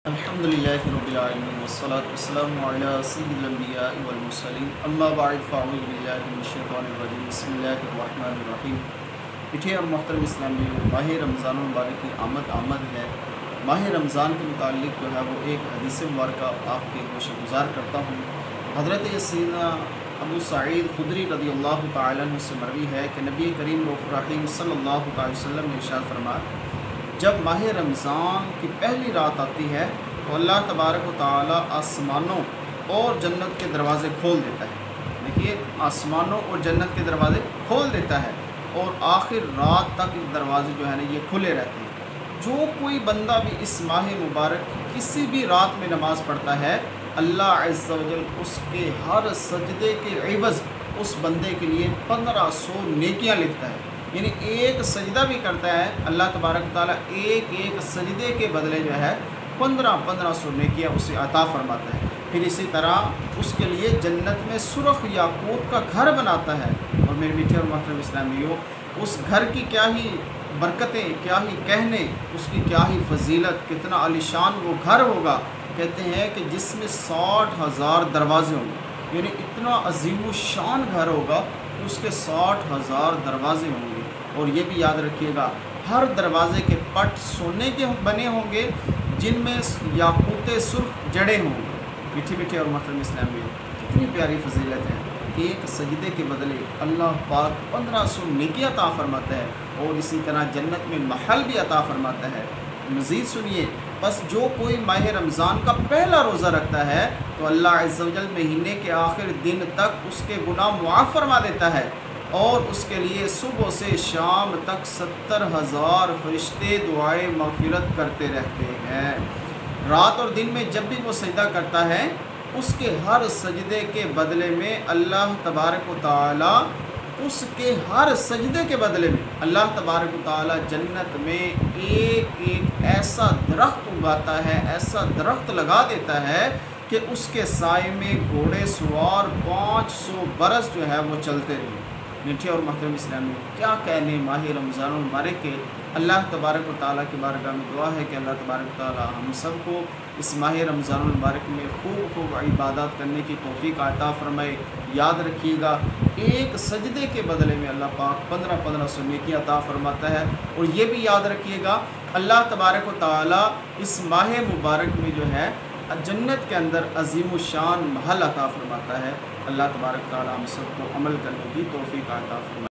الحمدللہ رب العالمین والصلاة والسلام علی سید الانبیاء والمرسلین اما بعد فاعوذ باللہ من الشیطان الرجیم بسم اللہ الرحمن الرحیم۔ میٹھے اور محترم اسلامیوں، ماہ رمضان المبارک کی آمد ہے۔ ماہ رمضان کے متعلق جو ہے وہ ایک حدیث مبارکہ آپ کے گوش گزار کرتا ہوں۔ حضرت سیدنا ابو سعید خدری رضی اللہ تعالیٰ عنہ سے مروی ہے کہ نبی کریم رؤوف رحیم صلی اللہ تعالی وسلم نے ارشاد فرمایا، جب ماہ رمضان کی پہلی رات آتی ہے تو اللہ تبارک و تعالیٰ آسمانوں اور جنت کے دروازے کھول دیتا ہے۔ دیکھیے، آسمانوں اور جنت کے دروازے کھول دیتا ہے اور آخر رات تک دروازے جو ہے نا یہ کھلے رہتے ہیں۔ جو کوئی بندہ بھی اس ماہ مبارک کسی بھی رات میں نماز پڑھتا ہے، اللہ عز و جل اس کے ہر سجدے کے عوض اس بندے کے لیے 1500 نیکیاں لکھتا ہے۔ یعنی ایک سجدہ بھی کرتا ہے، اللہ تبارک تعالیٰ ایک سجدے کے بدلے جو ہے 1500 نیکیاں اسے عطا فرماتا ہے۔ پھر اسی طرح اس کے لیے جنت میں سرخ یاقوت کا گھر بناتا ہے۔ اور میرے میٹھے اور محترم اسلامیوں، اس گھر کی کیا ہی برکتیں، کیا ہی کہنے، اس کی کیا ہی فضیلت، کتنا عالیشان وہ گھر ہوگا۔ کہتے ہیں کہ جس میں 60,000 دروازے ہوں گے، یعنی اتنا عظیم و شان گھر ہوگا کہ اس کے 60,000 دروازے ہوں گے۔ اور یہ بھی یاد رکھیے گا، ہر دروازے کے پٹ سونے کے بنے ہوں گے، جن میں یاقوت سرخ جڑے ہوں گے۔ میٹھے اور محترم اسلامیوں، کتنی پیاری فضیلت ہے۔ ایک سجدے کے بدلے اللہ پاک 1500 نیکیاں عطا فرماتا ہے اور اسی طرح جنت میں محل بھی عطا فرماتا ہے۔ مزید سنیے، بس جو کوئی ماہ رمضان کا پہلا روزہ رکھتا ہے تو اللہ عز و جل مہینے کے آخر دن تک اس کے گناہ معاف فرما دیتا ہے اور اس کے لیے صبح سے شام تک 70,000 فرشتے دعائے مغفرت کرتے رہتے ہیں۔ رات اور دن میں جب بھی وہ سجدہ کرتا ہے، اس کے ہر سجدے کے بدلے میں اللہ تبارک و تعالیٰ اس کے ہر سجدے کے بدلے میں اللہ تبارک و تعالیٰ جنت میں ایک ایسا درخت اگاتا ہے، ایسا درخت لگا دیتا ہے کہ اس کے سائے میں گھوڑے سوار 500 برس جو ہے وہ چلتے رہیں۔ میٹھے اور محترم اسلامی، کیا کہنے ماہ رمضان المبارک کے۔ اللہ تبارک و تعالیٰ کی بارگاہ میں دعا ہے کہ اللہ تبارک و تعالیٰ ہم سب کو اس ماہ رمضان المبارک میں خوب عبادات کرنے کی توفیق عطا فرمائے۔ یاد رکھیے گا، ایک سجدے کے بدلے میں اللہ پاک 1500 نیکی عطا فرماتا ہے۔ اور یہ بھی یاد رکھیے گا، اللہ تبارک و تعالیٰ اس ماہ مبارک میں جو ہے جنت کے اندر عظیم الشان محل عطا فرماتا ہے۔ اللہ تبارک و تعالیٰ ہم سب کو عمل کرنے کی توفیق عطا فرمائے۔